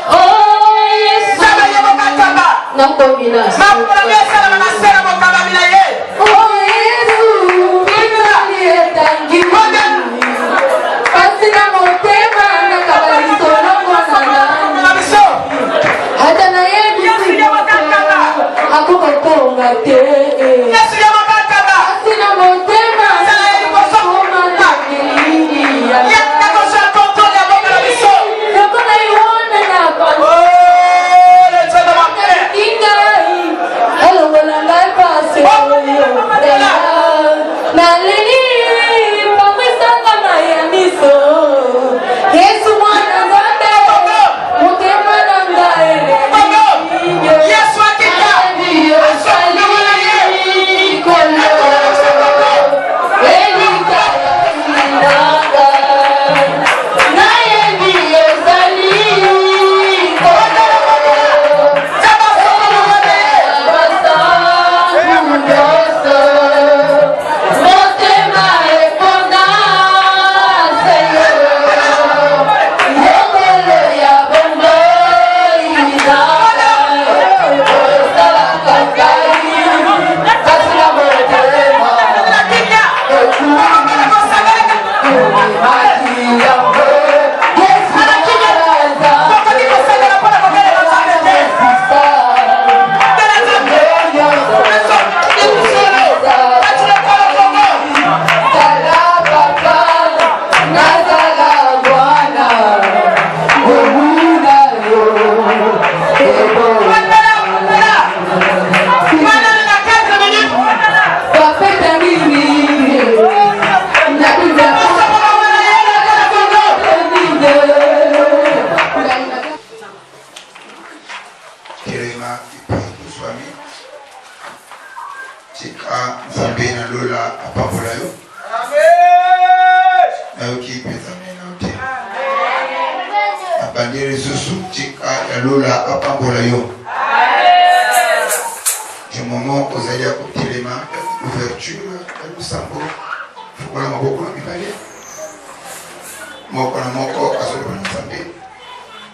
Oh Yesu. Nzambe yabo katamba. Nakomina. Mapula mesa na manasera mokaba bila ye. Oh Yesu. Pinzo dinangetangi. Pasina motema na kabaliso na mwana. Hata na yeye hakuko konga te. Yesu yabo katamba. Pasina motema na mwana ngiri. Yaka kosa kontrol ya boka na biso. Yakona iwana na Oh, le Dieu de mon père. Kingai. Hello, Bolanga. Soutika Yalola Apambola yo. Du moment où vous allez à côté les mains, l'ouverture, le sambo, voilà ma beaucoup la mibale. Moko na moko azolo na sambe.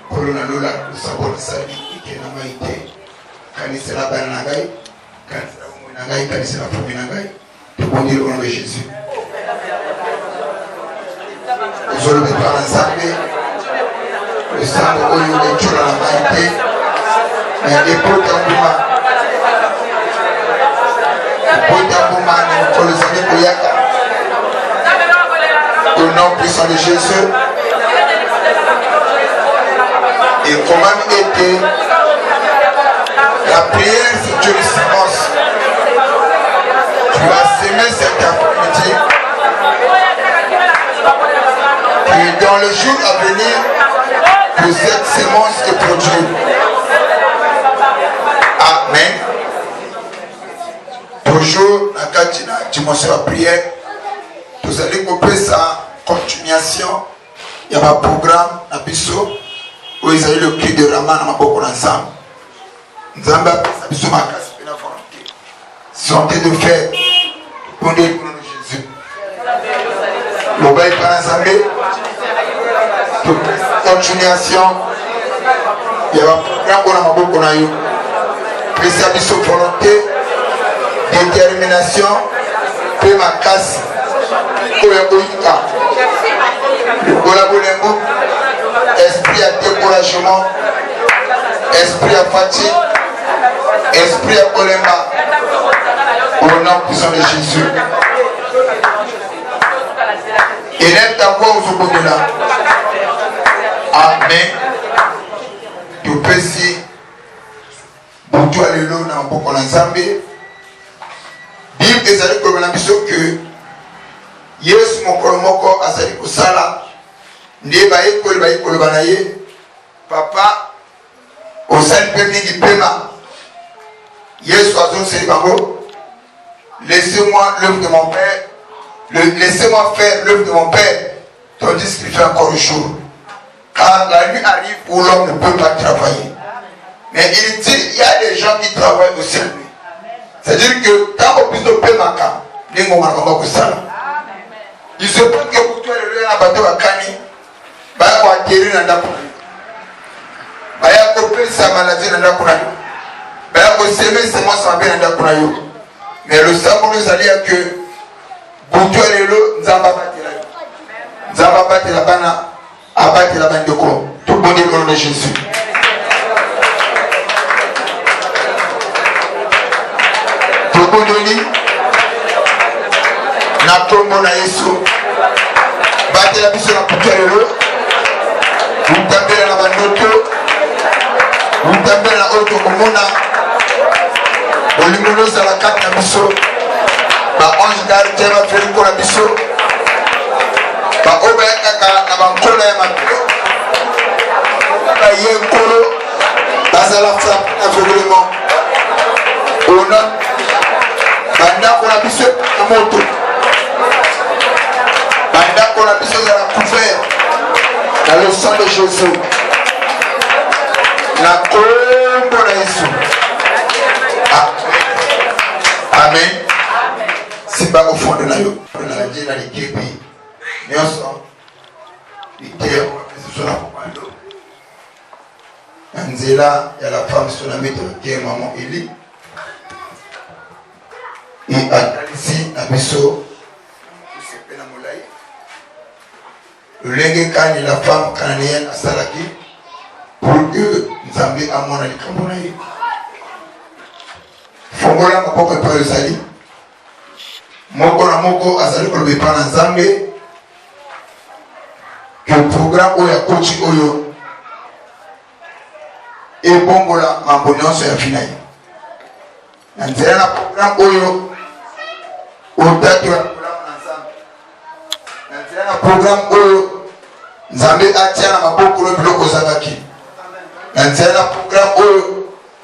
Kolo na lola le sambo na sabi ikena maite. Kanisa la bana ngai, kanisa la mwana ngai, kanisa la famille ngai. Tout bon dire au nom de Jésus. Azolo be par na sambe. Le sambo oyo le chola na maite. Mais epota mbuma. Au nom puissant de Jésus. Et comment était la prière, c'est une sémence. Tu as semé cette après-midi. Et dans le jour à venir, que cette sémence est produite. Amen. Toujours, dans la dimension de la prière, vous allez couper sa continuation. Il y a un programme à Bissau où ils ont eu le cri de Raman à Maboko ensemble. Nous avons appelé Bissau ma casse et la volonté. Santé de faire pour le nom de Jésus. Le bail par ensemble. Continuation. Il y a un programme pour Maboko na yo. Président Bissau volonté. Détermination, puis ma casse, esprit à découragement, esprit à fatigue, esprit à colère, au nom puissant de Jésus. Et l'aide ta voix au secours de là. Amen. Tu peux si, pour toi, le lot, dans beaucoup d'ensemble. Bible ezali kolobela biso que Yesu mokolo moko azali kosala nde bayekoli koloba na ye papa osali mpe mingi pema Yesu azoseli bango laissez-moi l'œuvre de mon père laissez-moi faire l'œuvre de mon père tandis qu'il fait encore jour car la nuit arrive où l'homme ne peut pas travailler mais il dit il y a des gens qui travaillent aussi la nuit. C'est-à-dire que quand on puisse de Maka, il se peut que pour toi, le lieu n'a pas de Wakani, il va atterrir dans la cour. Il va couper sa maladie dans la cour. Il va s'aimer semences en bien dans la cour. Mais le sabre nous a dit que pour toi, le lieu, nous n'avons pas battu la bana. Nous n'avons pas battu la bana, à battre la bande de cour. Tout le monde est au nom de Jésus. Na kombo na Yesu batela biso na pukelelo utambela na bandoto utambela na oto komona olingono za la kati na biso ba ange gardien ba feli ko na biso ba oba kaka na bankola ya mato ba yenkolo bazala fa na vraiment ona bandako na biso na moto bandako na biso ezala couvert dans le sang de Jésus na kombo na Yesu. Amen. Simba au fond de la yo na je na likebi nyonso litero sur la pomando nzela ya la femme sur la méthode qui est maman Eli. Et ici, à Bisso, le Lengekan et la femme cananéenne à Salaki, pour que Nzambi Amona li Kamonaï. Fongola Moko Epa Yosali, Moko na Moko Azali Kolobepa na Nzambe, que le programme Oya Kochi Oyo, et Bongola Mambonion sur la finale. Nzela na programme Oyo, utaki wa programu na Nzambe. Na na programu oyo Nzambe atia na maboko na biloko zabaki. Na na programu oyo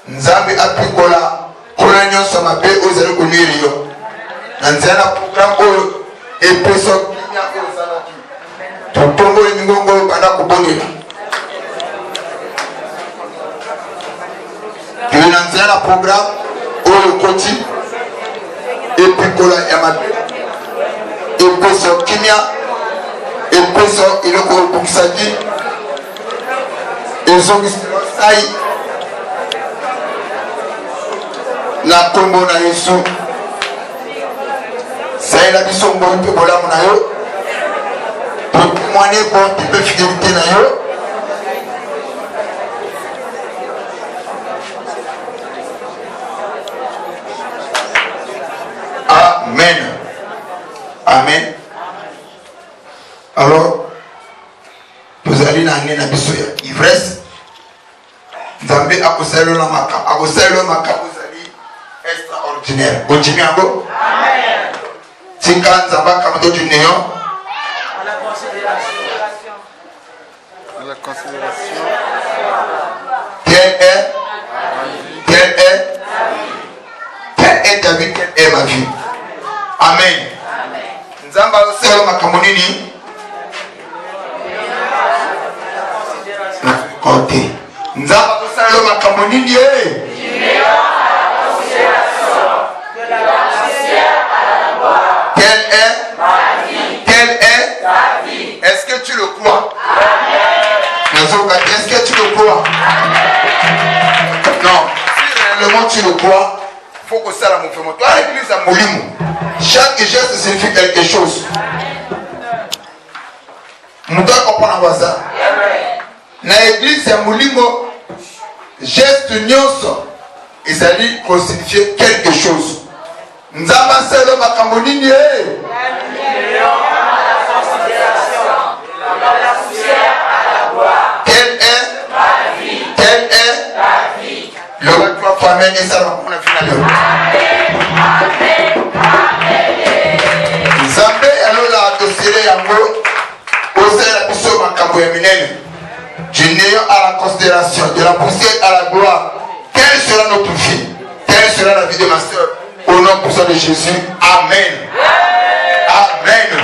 Nzambe apikola kola nyonso mabe ozali koniri yo. Na na programu oyo epeso kinya oyo zabaki. Topongo mingongo banda kubonela. na programme oyo koti epikola ya mabe epeso kimia epeso eloko ebukisaki ezongiselo sai na kombo na Yesu saela biso ngoi mpe bolamu na yo témoigner bonté mpe fidélité na yo amen amen. Alors tozali na nge na biso ya ivresse nzambe akosalela makambo ozali extraordinaire ondimi yango tika nzambe akambo totuneyo la considération. Quelle est ta vie, quelle est ma vie. Amen. Nzamba oselo makambo nini? Côté. Nzamba oselo makambo nini eh? Quelle est ma vie? Quelle est ta vie? Est-ce que tu le crois? Est-ce que tu le crois? Non. Si réellement tu le crois, il faut que ça la mouvement. Toi, l'église à Moulimo, chaque geste signifie quelque chose. Nous devons comprendre ça. Dans l'église à Moulimo, geste nyonso, il s'agit de signifier quelque chose. Nous avons seulement ma cambonine. Le retour pour amener ça dans la finale. Zambé, alors là, dossier yango, osé la mission makambo ya minene. Du néant à la considération, de la poussière à la gloire. Quelle sera notre vie? Quelle sera la vie de ma soeur? Au nom puissant de Jésus. Amen. Amen.